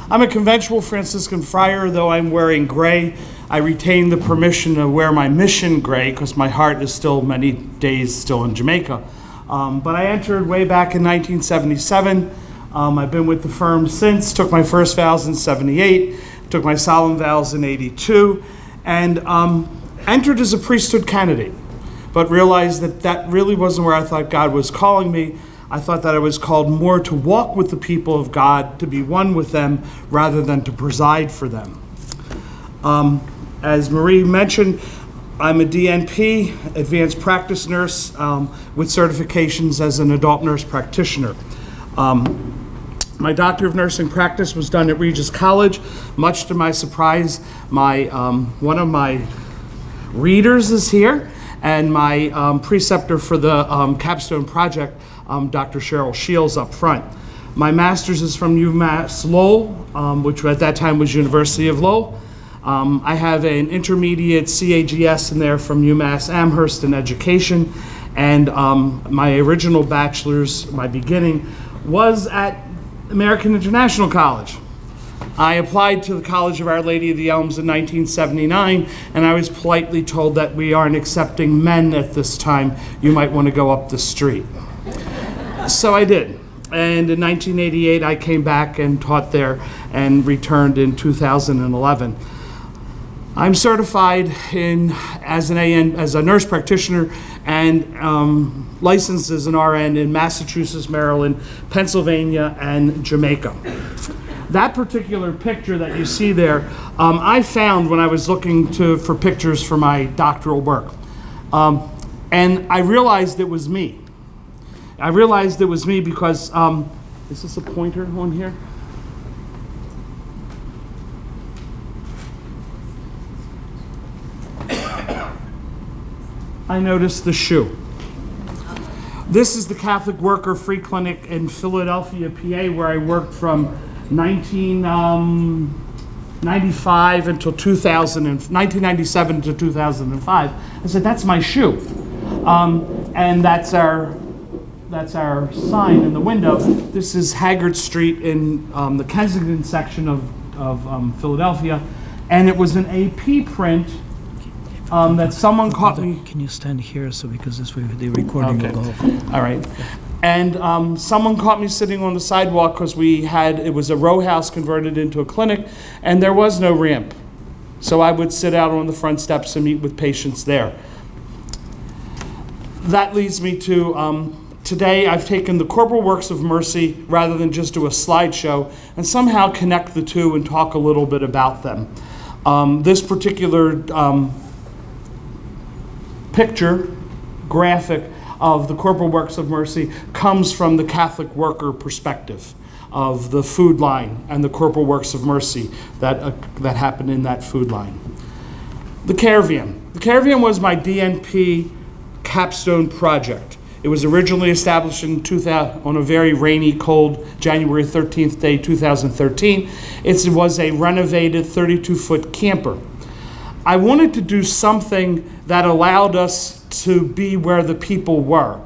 I'm a conventual Franciscan friar, though I'm wearing gray. I retain the permission to wear my mission gray because my heart is still many days still in Jamaica. But I entered way back in 1977. I've been with the firm since, took my first vows in 78, took my solemn vows in 82, and entered as a priesthood candidate, but realized that that really wasn't where I thought God was calling me. I thought that I was called more to walk with the people of God, to be one with them, rather than to preside for them. As Marie mentioned, I'm a DNP, advanced practice nurse, with certifications as an adult nurse practitioner. My Doctor of Nursing Practice was done at Regis College. Much to my surprise, one of my readers is here, and my preceptor for the capstone project, Dr. Cheryl Shields up front. My master's is from UMass Lowell, which at that time was University of Lowell. I have an intermediate CAGS in there from UMass Amherst in education, and my original bachelor's, my beginning, was at American International College. I applied to the College of Our Lady of the Elms in 1979, and I was politely told that we aren't accepting men at this time. You might want to go up the street. So I did. And in 1988, I came back and taught there and returned in 2011. I'm certified as a nurse practitioner and licensed as an RN in Massachusetts, Maryland, Pennsylvania, and Jamaica. That particular picture that you see there, I found when I was looking for pictures for my doctoral work. And I realized it was me. I realized it was me because, is this a pointer on here? I noticed the shoe. This is the Catholic Worker Free Clinic in Philadelphia, PA, where I worked from 1995 until 1997 to 2005. I said, that's my shoe. And that's our sign in the window. This is Haggard Street in the Kensington section of Philadelphia. And it was an AP print that someone caught me. Can you stand here so because this way the recording will go? All right. And someone caught me sitting on the sidewalk because it was a row house converted into a clinic, and there was no ramp. So I would sit out on the front steps and meet with patients there. That leads me to today I've taken the corporal works of mercy rather than just do a slideshow and somehow connect the two and talk a little bit about them. This particular picture, graphic of the corporal works of mercy comes from the Catholic worker perspective of the food line and the corporal works of mercy that happened in that food line. The Caravan. The Caravan was my DNP capstone project. It was originally established in on a very rainy, cold January 13th day, 2013. It was a renovated 32-foot camper. I wanted to do something that allowed us to be where the people were.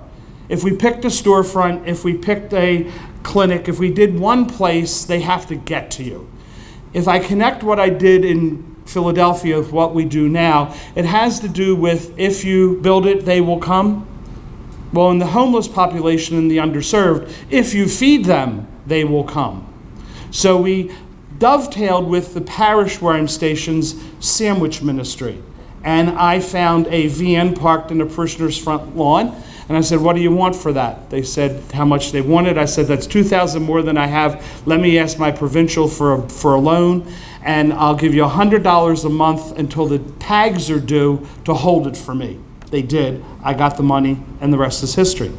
If we picked a storefront, if we picked a clinic, if we did one place, they have to get to you. If I connect what I did in Philadelphia with what we do now, it has to do with if you build it, they will come. Well, in the homeless population and the underserved, if you feed them, they will come. So we dovetailed with the parish where I'm station's sandwich ministry. And I found a van parked in the parishioner's front lawn. And I said, what do you want for that? They said how much they wanted. I said, that's $2,000 more than I have. Let me ask my provincial for a loan, and I'll give you $100 a month until the tags are due to hold it for me. They did. I got the money, and the rest is history.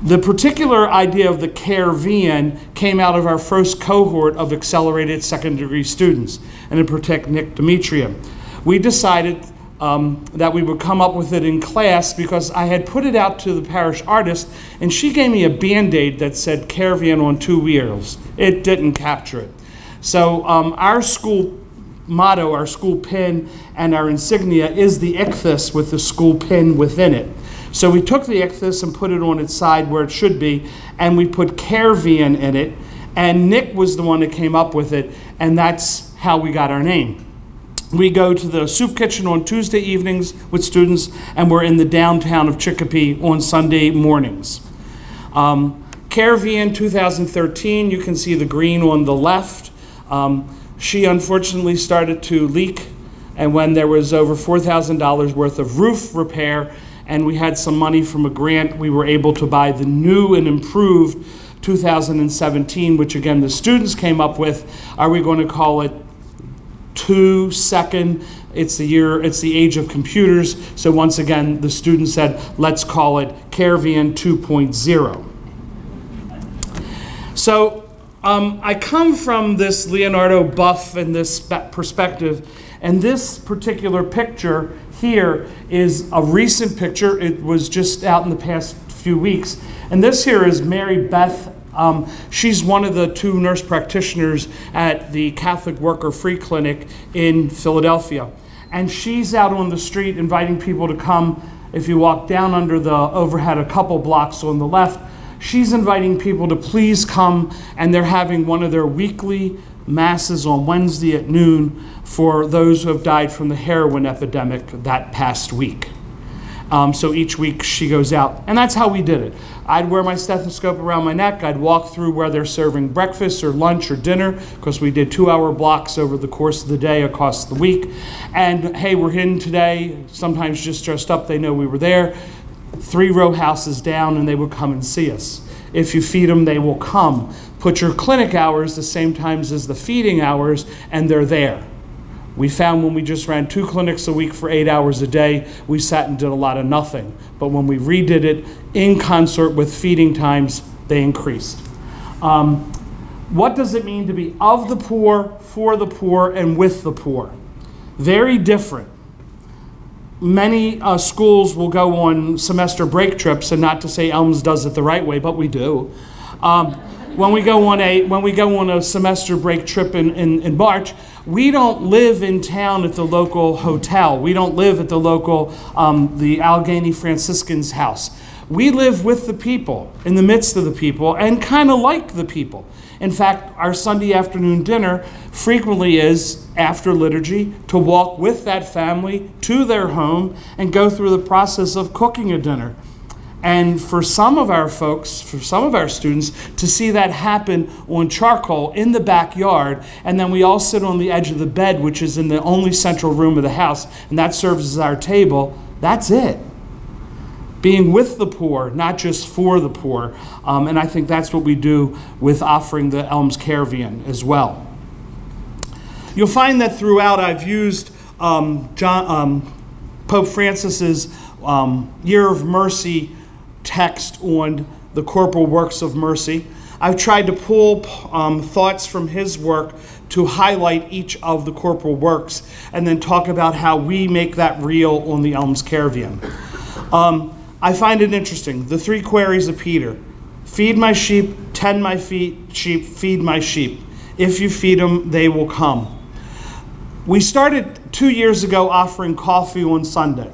The particular idea of the Caravan came out of our first cohort of accelerated second-degree students, and in particular Nick Demetria. We decided that we would come up with it in class because I had put it out to the parish artist, and she gave me a Band-Aid that said Caravan on 2 wheels. It didn't capture it. So our school motto, our school pin, and our insignia is the ichthus with the school pin within it. So we took the ichthus and put it on its side where it should be, and we put Caravan in it, And Nick was the one that came up with it, and that's how we got our name. We go to the soup kitchen on Tuesday evenings with students, and we're in the downtown of Chicopee on Sunday mornings. Caravan 2013, you can see the green on the left. She unfortunately started to leak, and when there was over $4,000 worth of roof repair, and we had some money from a grant, we were able to buy the new and improved 2017, which again the students came up with. Are we going to call it 2-second? It's the age of computers. So once again, the students said, let's call it Caravan 2.0. So I come from this Leonardo buff and this perspective, and this particular picture here is a recent picture. It was just out in the past few weeks. And this here is Mary Beth. She's one of the 2 nurse practitioners at the Catholic Worker Free Clinic in Philadelphia. And she's out on the street inviting people to come. If you walk down under the overhead a couple blocks on the left, she's inviting people to please come, and they're having one of their weekly masses on Wednesday at noon for those who have died from the heroin epidemic that past week. So each week she goes out, and that's how we did it. I'd wear my stethoscope around my neck. I'd walk through where they're serving breakfast or lunch or dinner, because we did 2-hour blocks over the course of the day across the week. And hey, we're in today, sometimes just dressed up, they know we were there. 3 row houses down, and they would come and see us. If you feed them, they will come. Put your clinic hours the same times as the feeding hours, and they're there. We found when we just ran 2 clinics a week for 8 hours a day, we sat and did a lot of nothing. But when we redid it in consort with feeding times, they increased. What does it mean to be of the poor, for the poor, and with the poor? Very different. Many schools will go on semester break trips, and not to say Elms does it the right way, but we do. When we go on a semester break trip in March, we don't live in town at the local hotel. We don't live at the local the Allegheny Franciscans house. We live with the people, in the midst of the people, and kind of like the people. In fact, our Sunday afternoon dinner frequently is, after liturgy, to walk with that family to their home and go through the process of cooking a dinner. And for some of our folks, for some of our students, to see that happen on charcoal in the backyard, and then we all sit on the edge of the bed, which is in the only central room of the house, and that serves as our table, that's it. Being with the poor, not just for the poor. And I think that's what we do with offering the Elms Caravan as well. You'll find that throughout I've used Pope Francis's Year of Mercy text on the corporal works of mercy. I've tried to pull thoughts from his work to highlight each of the corporal works, and then talk about how we make that real on the Elms Caravan. I find it interesting, the 3 queries of Peter. Feed my sheep, tend my sheep, feed my sheep. If you feed them, they will come. We started 2 years ago offering coffee on Sunday.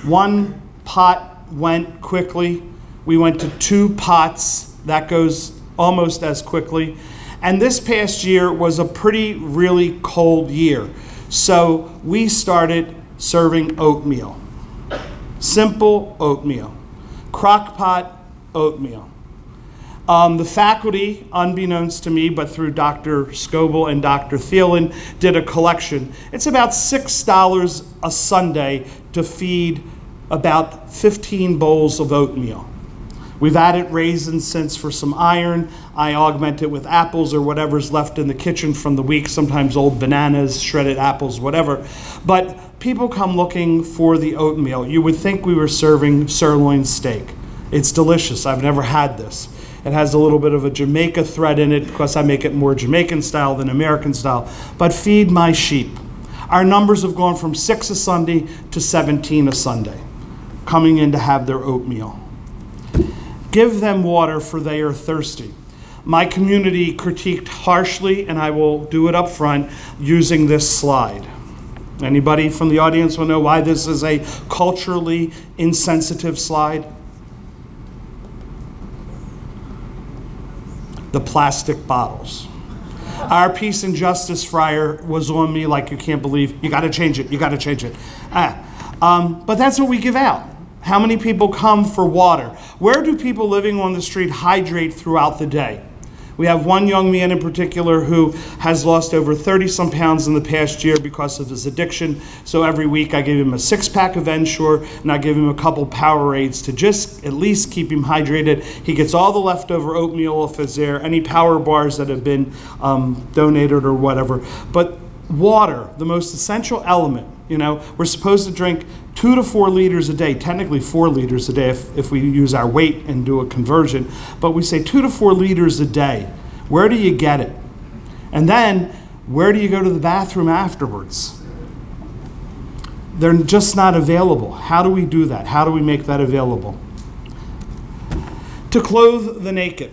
1 pot went quickly. We went to 2 pots. That goes almost as quickly. And this past year was a really cold year. So we started serving oatmeal. Simple oatmeal. Crock pot oatmeal. The faculty, unbeknownst to me, but through Dr. Scoble and Dr. Thielen, did a collection. It's about $6 a Sunday to feed about 15 bowls of oatmeal. We've added raisins since for some iron. I augment it with apples or whatever's left in the kitchen from the week, sometimes old bananas, shredded apples, whatever. But people come looking for the oatmeal. You would think we were serving sirloin steak. It's delicious. I've never had this. It has a little bit of a Jamaica thread in it because I make it more Jamaican style than American style. But feed my sheep. Our numbers have gone from 6 a Sunday to 17 a Sunday, coming in to have their oatmeal. Give them water, for they are thirsty. My community critiqued harshly, and I will do it up front using this slide. Anybody from the audience will know why this is a culturally insensitive slide? the plastic bottles. Our peace and justice friar was on me like you can't believe. You got to change it. You got to change it. But that's what we give out. How many people come for water? Where do people living on the street hydrate throughout the day? We have one young man in particular who has lost over 30-some pounds in the past year because of his addiction. So every week I give him a 6-pack of Ensure and I give him a couple Powerades to just at least keep him hydrated. He gets all the leftover oatmeal if it's there, any power bars that have been donated or whatever. But water, the most essential element, you know, we're supposed to drink 2 to 4 liters a day, technically 4 liters a day if we use our weight and do a conversion, but we say 2 to 4 liters a day. Where do you get it? And then, where do you go to the bathroom afterwards? They're just not available. How do we do that? How do we make that available? To clothe the naked.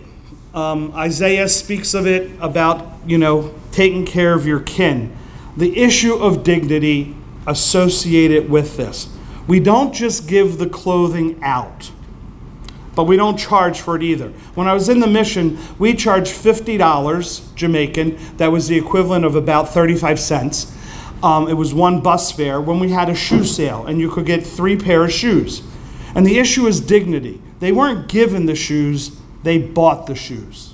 Isaiah speaks of it about, you know, taking care of your kin. The issue of dignity associated with this. We don't just give the clothing out, but we don't charge for it either. When I was in the mission, we charged $50 Jamaican. That was the equivalent of about 35 cents. It was one bus fare when we had a shoe sale, and you could get 3 pairs of shoes. And the issue is dignity. They weren't given the shoes, they bought the shoes.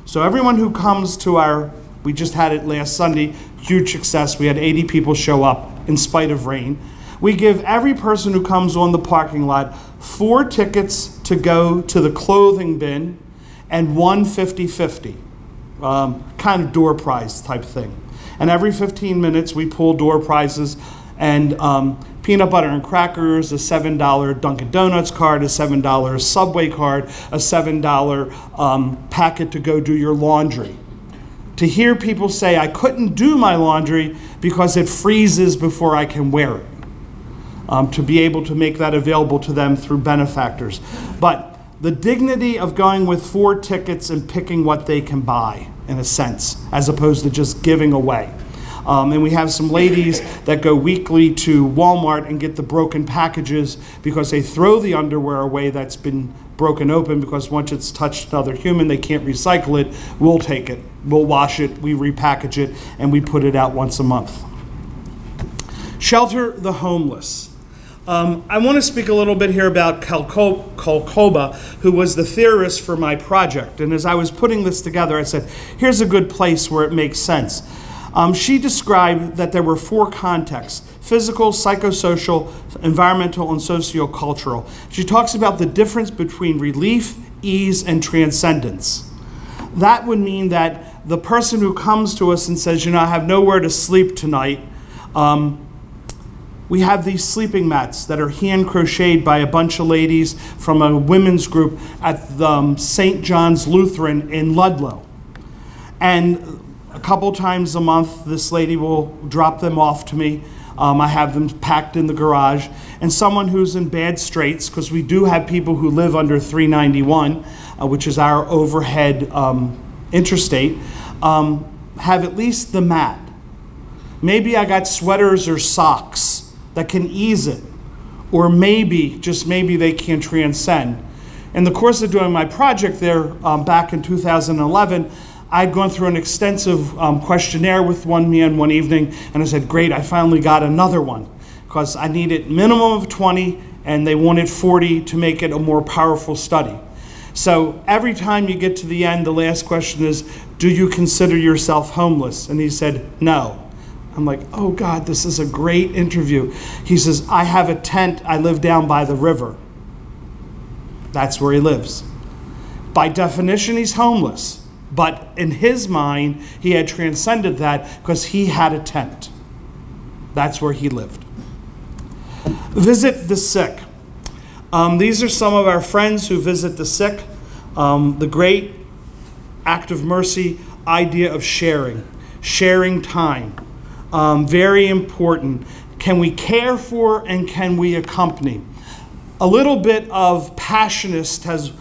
So everyone who comes to our, we just had it last Sunday, huge success. We had 80 people show up in spite of rain. We give every person who comes on the parking lot 4 tickets to go to the clothing bin and 1 50-50, kind of door prize type thing. And every 15 minutes we pull door prizes, and peanut butter and crackers, a $7 Dunkin' Donuts card, a $7 Subway card, a $7 packet to go do your laundry. To hear people say, I couldn't do my laundry because it freezes before I can wear it. To be able to make that available to them through benefactors. But the dignity of going with 4 tickets and picking what they can buy, in a sense, as opposed to just giving away. And we have some ladies that go weekly to Walmart and get the broken packages because they throw the underwear away that's been broken open, because once it's touched another human, they can't recycle it. We'll take it, we'll wash it, we repackage it, and we put it out once a month. Shelter the homeless. I want to speak a little bit here about Kalkoba, who was the theorist for my project. And as I was putting this together, I said, here's a good place where it makes sense. She described that there were 4 contexts: physical, psychosocial, environmental, and sociocultural. She talks about the difference between relief, ease, and transcendence. That would mean that the person who comes to us and says, you know, I have nowhere to sleep tonight, we have these sleeping mats that are hand crocheted by a bunch of ladies from a women's group at the St. John's Lutheran in Ludlow. And a couple times a month, this lady will drop them off to me. I have them packed in the garage. And someone who's in bad straits, because we do have people who live under 391, which is our overhead interstate, have at least the mat. Maybe I got sweaters or socks that can ease it, or maybe, just maybe, they can transcend. In the course of doing my project there back in 2011, I'd gone through an extensive questionnaire with one man one evening, and I said, great, I finally got another one, because I needed minimum of 20, and they wanted 40 to make it a more powerful study. So every time you get to the end, the last question is, do you consider yourself homeless? And he said, no. I'm like, oh God, this is a great interview. He says, I have a tent, I live down by the river. That's where he lives. By definition, he's homeless. But in his mind, he had transcended that because he had a tent. That's where he lived. Visit the sick. These are some of our friends who visit the sick. The great act of mercy idea of sharing time. Very important. Can we care for and can we accompany? A little bit of passionist has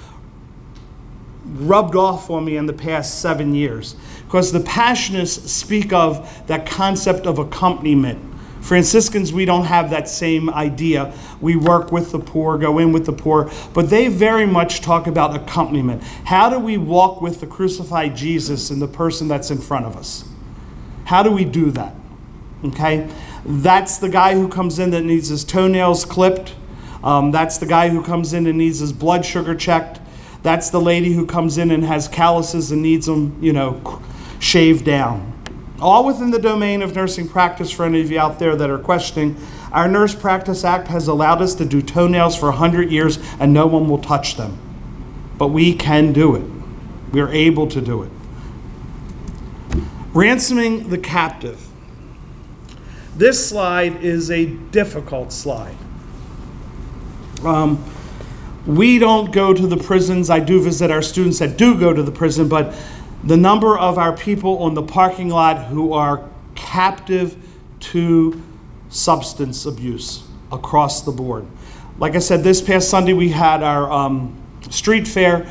rubbed off on me in the past 7 years, because the passionists speak of that concept of accompaniment Franciscans, we don't have that same idea. We work with the poor, go in with the poor, but they very much talk about accompaniment. How do we walk with the crucified Jesus and the person that's in front of us? How do we do that? Okay? That's the guy who comes in that needs his toenails clipped. That's the guy who comes in and needs his blood sugar checked. That's the lady who comes in and has calluses and needs them, you know, shaved down. All within the domain of nursing practice. For any of you out there that are questioning, our Nurse Practice Act has allowed us to do toenails for 100 years and no one will touch them. But we can do it. We're able to do it. Ransoming the captive. This slide is a difficult slide. We don't go to the prisons. I do visit our students that do go to the prison, but the number of our people on the parking lot who are captive to substance abuse across the board. Like I said, this past Sunday we had our street fair,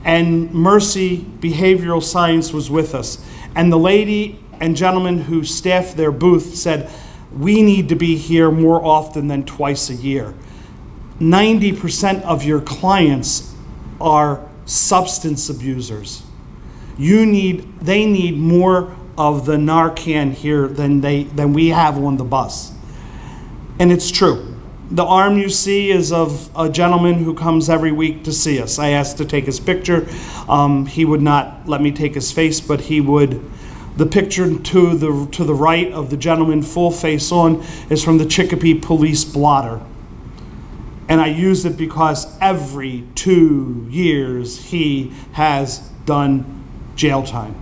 and Mercy Behavioral Science was with us. And the lady and gentleman who staffed their booth said, we need to be here more often than twice a year. 90% of your clients are substance abusers. They need more of the Narcan here than we have on the bus. And it's true. The arm you see is of a gentleman who comes every week to see us. I asked to take his picture. He would not let me take his face, but he would. The picture to the right of the gentleman full face on is from the Chicopee police blotter. And I use it because every 2 years he has done jail time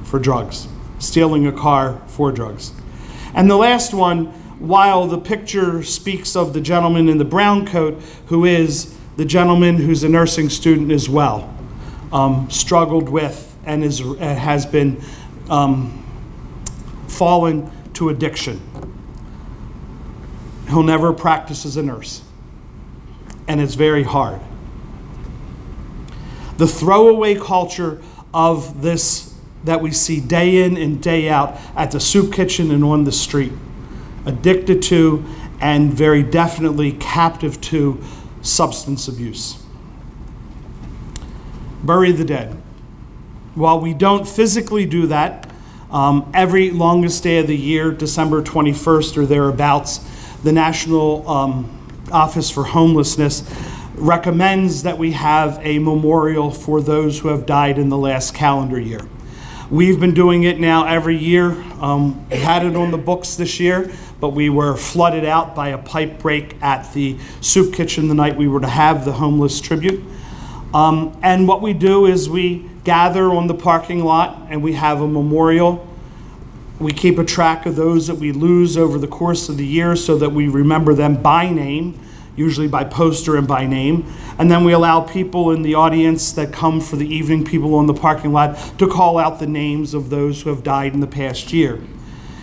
for drugs, stealing a car for drugs. And the last one, while the picture speaks of the gentleman in the brown coat, who is the gentleman who's a nursing student as well, struggled with and has been fallen to addiction. He'll never practice as a nurse, and it's very hard. The throwaway culture of this that we see day in and day out at the soup kitchen and on the street, addicted to and very definitely captive to substance abuse. Bury the dead. While we don't physically do that, every longest day of the year, December 21st or thereabouts, the National Office for Homelessness recommends that we have a memorial for those who have died in the last calendar year. We've been doing it now every year. We had it on the books this year, but we were flooded out by a pipe break at the soup kitchen the night we were to have the homeless tribute. And what we do is we gather on the parking lot and we have a memorial. We keep a track of those that we lose over the course of the year so that we remember them by name, usually by poster and by name. And then we allow people in the audience that come for the evening, people on the parking lot, to call out the names of those who have died in the past year.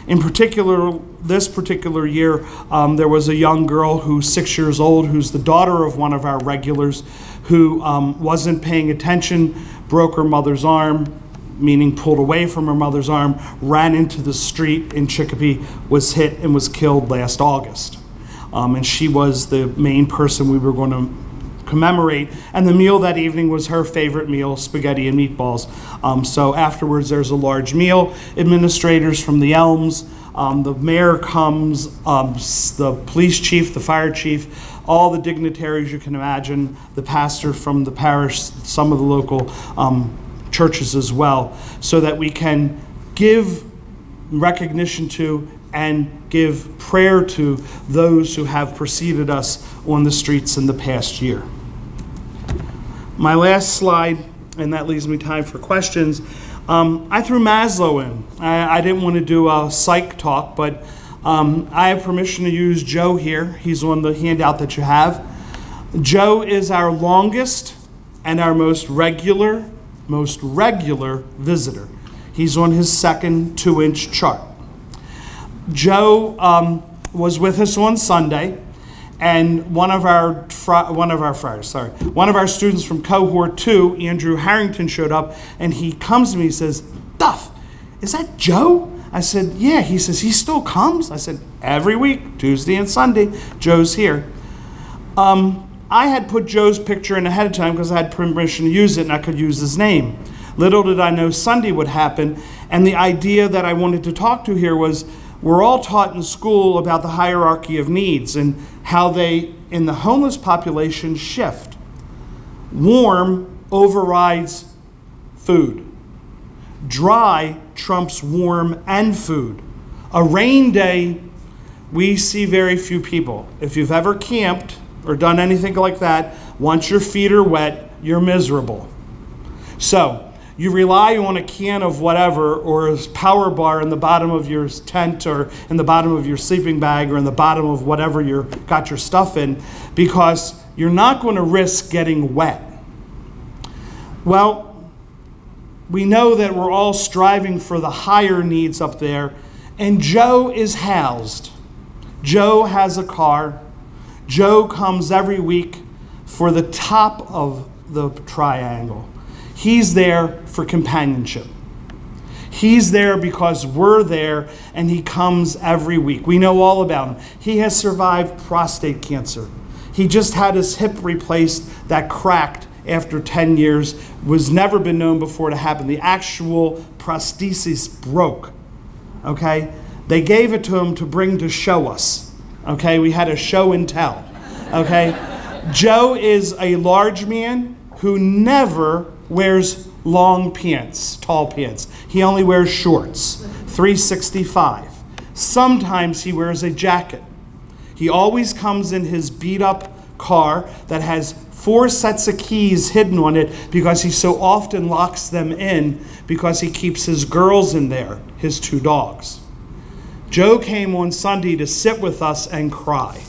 In particular, this particular year, there was a young girl who's 6 years old, who's the daughter of one of our regulars, who wasn't paying attention, broke her mother's arm, meaning pulled away from her mother's arm, ran into the street in Chicopee, was hit and was killed last August. And she was the main person we were going to commemorate. And the meal that evening was her favorite meal, spaghetti and meatballs. So afterwards there's a large meal. Administrators from the Elms, the mayor comes, the police chief, the fire chief, all the dignitaries you can imagine, the pastor from the parish, some of the local churches as well, so that we can give recognition to and give prayer to those who have preceded us on the streets in the past year. My last slide, and that leaves me time for questions. I threw Maslow in. I didn't want to do a psych talk, but I have permission to use Joe here. He's on the handout that you have. Joe is our longest and our most regular visitor. He's on his second 2-inch chart. Joe was with us on Sunday, and one of our students from cohort 2, Andrew Harrington, showed up, and he comes to me and says, "Duff, is that Joe?" I said, yeah. He says, he still comes? I said, every week, Tuesday and Sunday, Joe's here. I had put Joe's picture in ahead of time because I had permission to use it and I could use his name. Little did I know Sunday would happen, and the idea that I wanted to talk to here was, we're all taught in school about the hierarchy of needs and how they, in the homeless population, shift. Warm overrides food. Dry trumps warm and food. A rain day, we see very few people. If you've ever camped or done anything like that, once your feet are wet, you're miserable. So you rely on a can of whatever or a power bar in the bottom of your tent or in the bottom of your sleeping bag or in the bottom of whatever you got your stuff in, because you're not going to risk getting wet. Well, we know that we're all striving for the higher needs up there, and Joe is housed. Joe has a car. Joe comes every week for the top of the triangle. He's there for companionship. He's there because we're there, and he comes every week. We know all about him. He has survived prostate cancer. He just had his hip replaced that cracked after 10 years, was never been known before to happen. The actual prosthesis broke, okay? They gave it to him to bring to show us, okay? We had a show and tell, okay? Joe is a large man who never wears long pants, tall pants. He only wears shorts, 365. Sometimes he wears a jacket. He always comes in his beat-up car that has 4 sets of keys hidden on it because he so often locks them in because he keeps his girls in there, his 2 dogs. Joe came on Sunday to sit with us and cry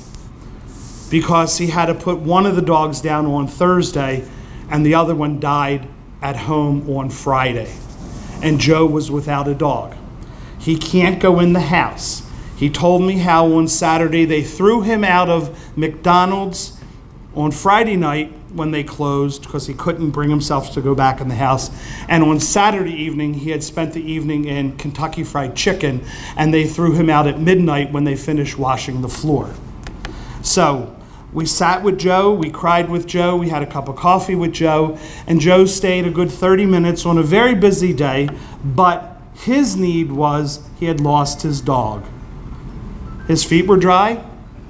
because he had to put one of the dogs down on Thursday and the other one died at home on Friday. And Joe was without a dog. He can't go in the house. He told me how on Saturday they threw him out of McDonald's on Friday night when they closed because he couldn't bring himself to go back in the house. And on Saturday evening, he had spent the evening in Kentucky Fried Chicken, and they threw him out at midnight when they finished washing the floor. So we sat with Joe, we cried with Joe, we had a cup of coffee with Joe, and Joe stayed a good 30 minutes on a very busy day, but his need was he had lost his dog. His feet were dry,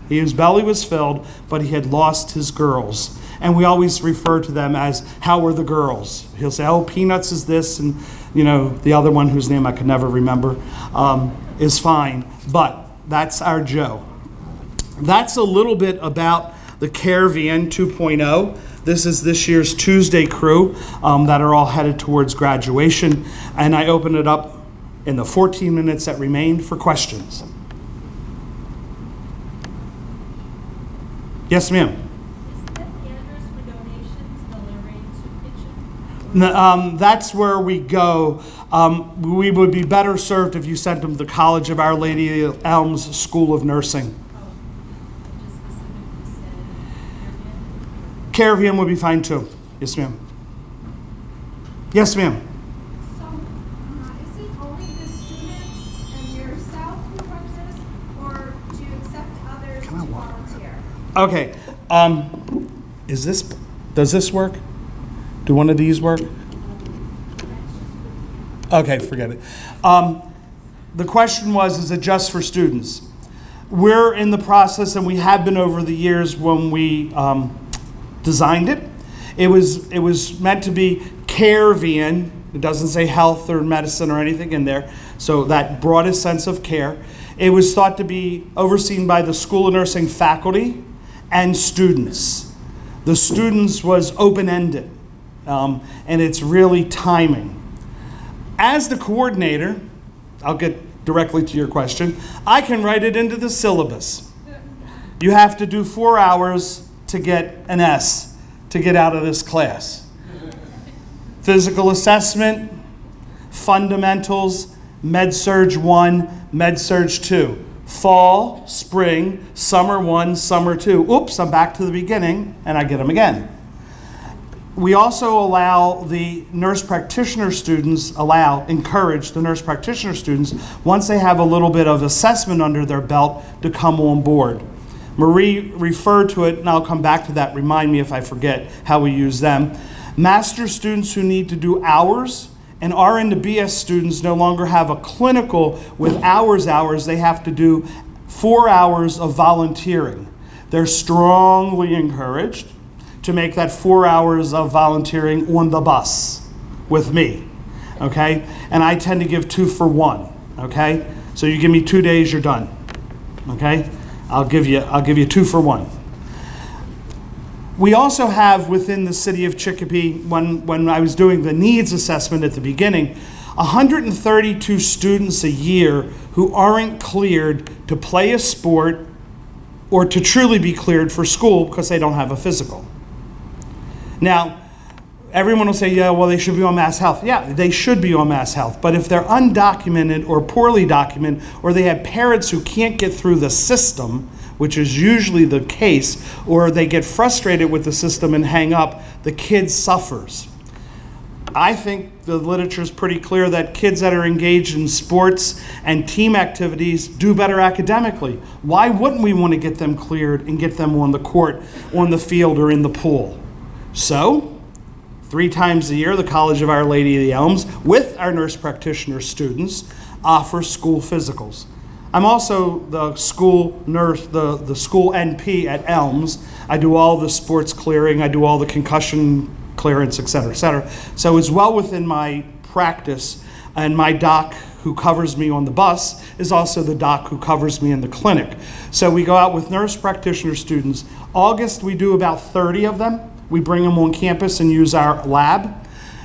his belly was filled, but he had lost his girls. And we always refer to them as, how are the girls? He'll say, oh, Peanuts is this, and you know, the other one whose name I could never remember is fine. But that's our Joe. That's a little bit about the Caravan 2.0. This is this year's Tuesday crew that are all headed towards graduation. And I open it up in the 14 minutes that remained for questions. Yes, ma'am. Is that the address for donations, the Lorraine Soup Kitchen? That's where we go. We would be better served if you sent them to the College of Our Lady Elms School of Nursing. Oh, just specifically said Caravan would be fine too. Yes, ma'am. Yes, ma'am. So, is it only the students and yourself who runs this, or do you accept others to volunteer? Okay. Does this work? Do one of these work? Okay, forget it. The question was, is it just for students? We're in the process, and we have been over the years when we designed it. It was meant to be Caravan. It doesn't say health or medicine or anything in there, so that broadest sense of care. It was thought to be overseen by the School of Nursing faculty and students. The students was open-ended, and it's really timing. As the coordinator, I'll get directly to your question, I can write it into the syllabus. You have to do 4 hours to get an S to get out of this class. Physical assessment, fundamentals, Med-Surg 1, Med-Surg 2. Fall, spring, summer 1, summer 2. Oops, I'm back to the beginning, and I get them again. We also allow the nurse practitioner students, encourage the nurse practitioner students, once they have a little bit of assessment under their belt, to come on board. Marie referred to it, and I'll come back to that. Remind me if I forget how we use them. Master students who need to do hours, and RN to BS students no longer have a clinical with hours. They have to do 4 hours of volunteering. They're strongly encouraged to make that 4 hours of volunteering on the bus with me, okay? And I tend to give 2 for 1, okay? So you give me 2 days, you're done, okay? I'll give you 2 for 1. We also have within the city of Chicopee, when I was doing the needs assessment at the beginning, 132 students a year who aren't cleared to play a sport or to truly be cleared for school because they don't have a physical. Now, everyone will say, yeah, well, they should be on Mass Health. Yeah, they should be on Mass Health. But if they're undocumented or poorly documented, or they have parents who can't get through the system, which is usually the case, or they get frustrated with the system and hang up, the kid suffers. I think the literature is pretty clear that kids that are engaged in sports and team activities do better academically. Why wouldn't we want to get them cleared and get them on the court, on the field, or in the pool? So, 3 times a year, the College of Our Lady of the Elms, with our nurse practitioner students, offers school physicals. I'm also the school nurse, the school NP at Elms. I do all the sports clearing, I do all the concussion clearance, et cetera, et cetera. So it's well within my practice, and my doc who covers me on the bus is also the doc who covers me in the clinic. So we go out with nurse practitioner students. August, we do about 30 of them. We bring them on campus and use our lab.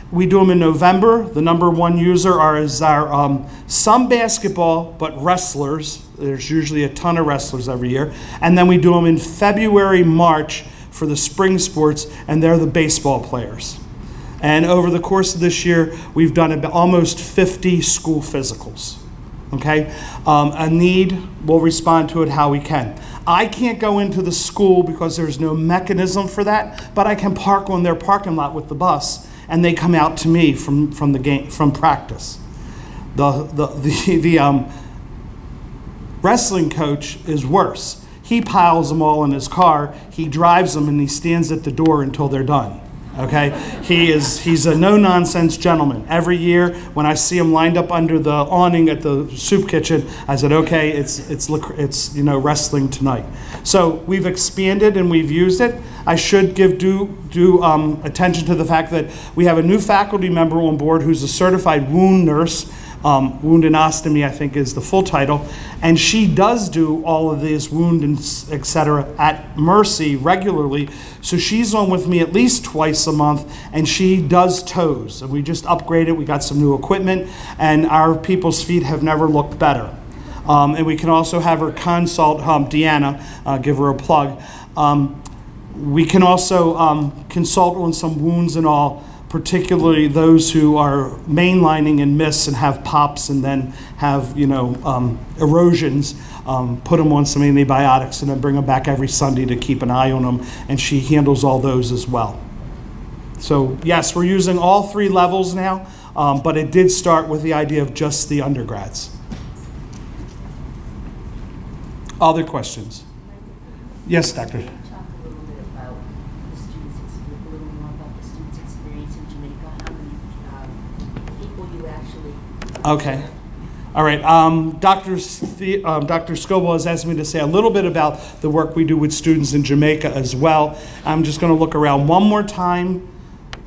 We do them in November. The #1 user is our some basketball, but wrestlers. There's usually a ton of wrestlers every year. And then we do them in February, March for the spring sports, and they're the baseball players. And over the course of this year, we've done about almost 50 school physicals. Okay? A need, we'll respond to it how we can. I can't go into the school because there's no mechanism for that, but I can park on their parking lot with the bus, and they come out to me from practice. The wrestling coach is worse. He piles them all in his car, he drives them, and he stands at the door until they're done. Okay, he's a no-nonsense gentleman. Every year, when I see him lined up under the awning at the soup kitchen, I said, okay, it's wrestling tonight. So we've expanded and we've used it. I should give due attention to the fact that we have a new faculty member on board who's a certified wound nurse. Woundinostomy, I think, is the full title, and she does do all of this wound and et cetera at Mercy regularly. So she's on with me at least twice a month, and she does toes. And we just upgraded. We got some new equipment, and our people's feet have never looked better. And we can also have her consult Deanna, give her a plug. We can also consult on some wounds and all, particularly those who are mainlining and miss and have pops and then have, erosions, put them on some antibiotics and then bring them back every Sunday to keep an eye on them, and she handles all those as well. So yes, we're using all 3 levels now, but it did start with the idea of just the undergrads. Other questions? Yes, Doctor. Okay. All right. Dr. Scoble has asked me to say a little bit about the work we do with students in Jamaica as well. I'm just going to look around one more time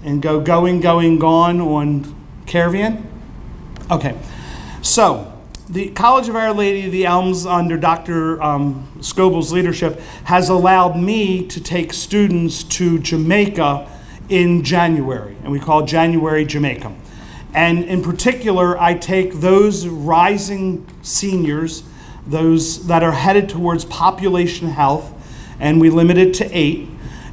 and go going, gone on Caravan. Okay. So the College of Our Lady of the Elms under Dr. Scoble's leadership has allowed me to take students to Jamaica in January, and we call January Jamaica. And in particular, I take those rising seniors, those that are headed towards population health, and we limit it to 8,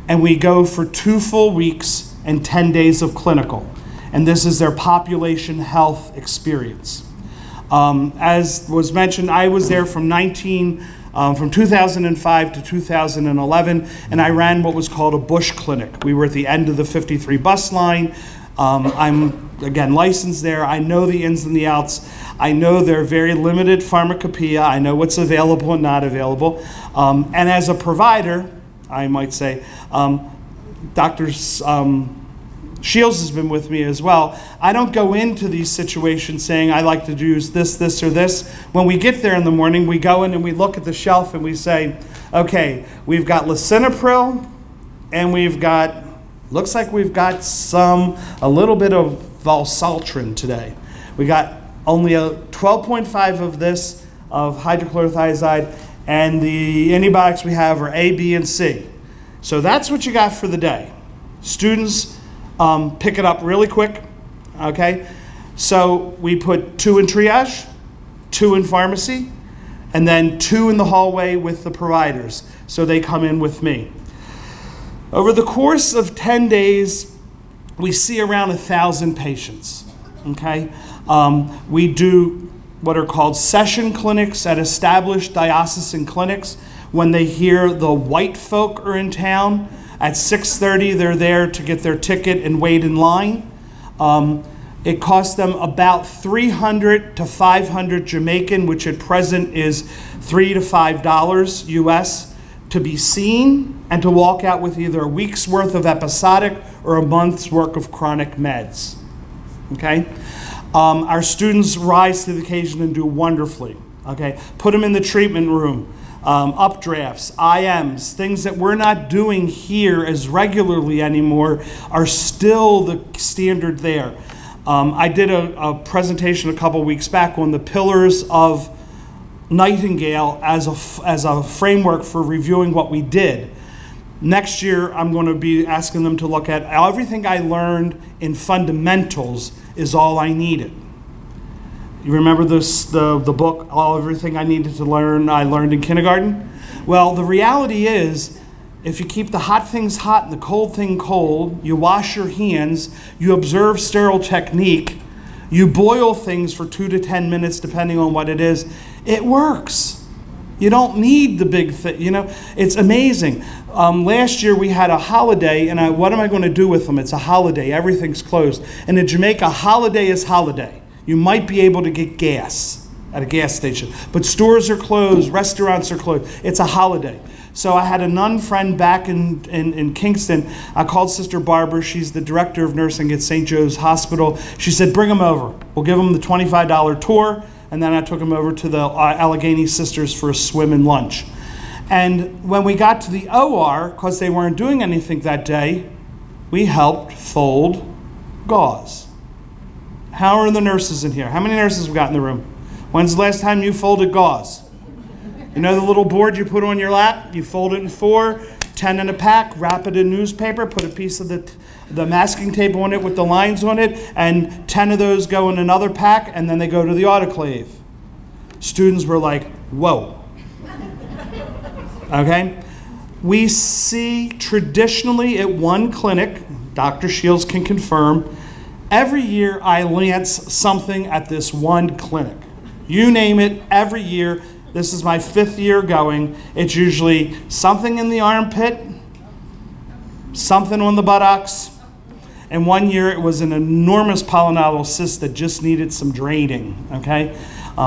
and we go for 2 full weeks and 10 days of clinical. And this is their population health experience. As was mentioned, I was there from from 2005 to 2011, and I ran what was called a bush clinic. We were at the end of the 53 bus line. I'm, again, licensed there. I know the ins and the outs. I know they're very limited pharmacopoeia. I know what's available and not available. And as a provider, I might say, Dr. Shields has been with me as well. I don't go into these situations saying I like to use this, this, or this. When we get there in the morning, we go in and we look at the shelf and we say, okay, we've got lisinopril and we've got, looks like we've got a little bit of valsartan today. We got only a 12.5 of this, of hydrochlorothiazide, and the antibiotics we have are A, B, and C. So that's what you got for the day. Students pick it up really quick, okay? So we put 2 in triage, 2 in pharmacy, and then 2 in the hallway with the providers. So they come in with me. Over the course of 10 days, we see around 1,000 patients, okay? We do what are called session clinics at established diocesan clinics. When they hear the white folk are in town, at 6:30 they're there to get their ticket and wait in line. It costs them about $300 to $500 Jamaican, which at present is $3 to $5 US, to be seen and to walk out with either a week's worth of episodic or a month's worth of chronic meds. Okay? Our students rise to the occasion and do wonderfully. Okay? Put them in the treatment room. Updrafts, IMs, things that we're not doing here as regularly anymore are still the standard there. I did a presentation a couple weeks back on the pillars of Nightingale as a framework for reviewing what we did. Next year, I'm going to be asking them to look at everything I learned in fundamentals is all I needed. You remember this, the book, Everything I Needed to Learn, I Learned in Kindergarten? Well, the reality is, if you keep the hot things hot and the cold thing cold, you wash your hands, you observe sterile technique, you boil things for 2 to 10 minutes, depending on what it is, it works. You don't need the big thing, you know? It's amazing. Last year we had a holiday, and what am I going to do with them? It's a holiday, everything's closed. And in Jamaica, holiday is holiday. You might be able to get gas at a gas station, but stores are closed, restaurants are closed. It's a holiday. So I had a nun friend back in Kingston. I called Sister Barbara. She's the director of nursing at St. Joe's Hospital. She said, bring them over. We'll give them the $25 tour. And then I took them over to the Allegheny Sisters for a swim and lunch. And when we got to the OR, because they weren't doing anything that day, we helped fold gauze. How are the nurses in here? How many nurses we got in the room? When's the last time you folded gauze? You know the little board you put on your lap? You fold it in 4, 10 in a pack, wrap it in newspaper, put a piece of the masking tape on it with the lines on it, and 10 of those go in another pack, and then they go to the autoclave. Students were like, whoa. Okay? We see traditionally at one clinic, Dr. Shields can confirm, every year I lance something at this one clinic. You name it, every year. This is my 5th year going. It's usually something in the armpit, something on the buttocks, and one year it was an enormous pilonidal cyst that just needed some draining, okay?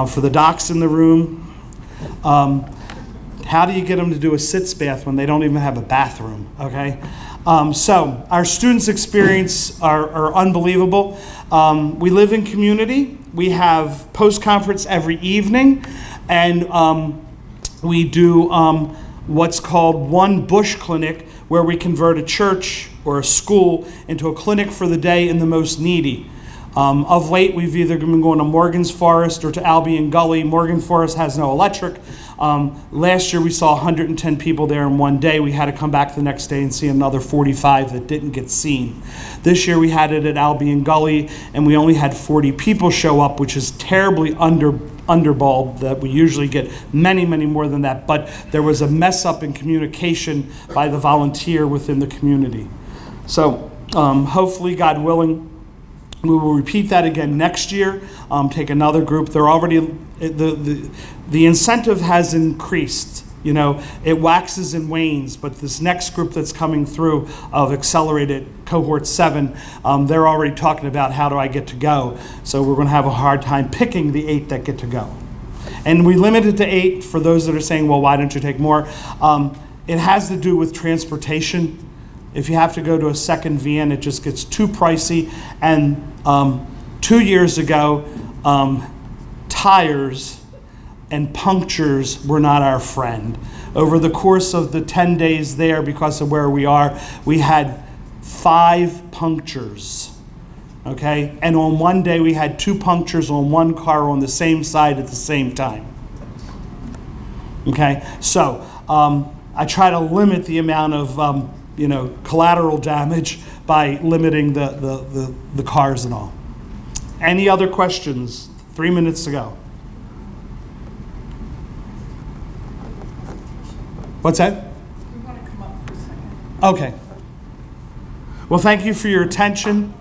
For the docs in the room, how do you get them to do a sitz bath when they don't even have a bathroom, okay? So our students' experience are unbelievable. We live in community. We have post-conference every evening, and we do what's called one bush clinic, where we convert a church or a school into a clinic for the day and the most needy. Of late, we've either been going to Morgan's Forest or to Albion Gully. Morgan Forest has no electric. Last year, we saw 110 people there in one day. We had to come back the next day and see another 45 that didn't get seen. This year, we had it at Albion Gully, and we only had 40 people show up, which is terribly underballed. That we usually get many, many more than that. But there was a mess up in communication by the volunteer within the community. So hopefully, God willing, We will repeat that again next year, take another group. They're already, the incentive has increased. You know, it waxes and wanes, but this next group that's coming through of accelerated cohort 7, they're already talking about how do I get to go. So we're going to have a hard time picking the 8 that get to go. And we limit it to 8 for those that are saying, well, why don't you take more? It has to do with transportation. If you have to go to a second VN, it just gets too pricey. And 2 years ago, tires and punctures were not our friend. Over the course of the 10 days there, because of where we are, we had 5 punctures, okay? And on one day, we had 2 punctures on one car on the same side at the same time, okay? So I try to limit the amount of you know, collateral damage by limiting the cars and all. Any other questions? 3 minutes to go. What's that? We want to come up for a second. Okay. Well, thank you for your attention.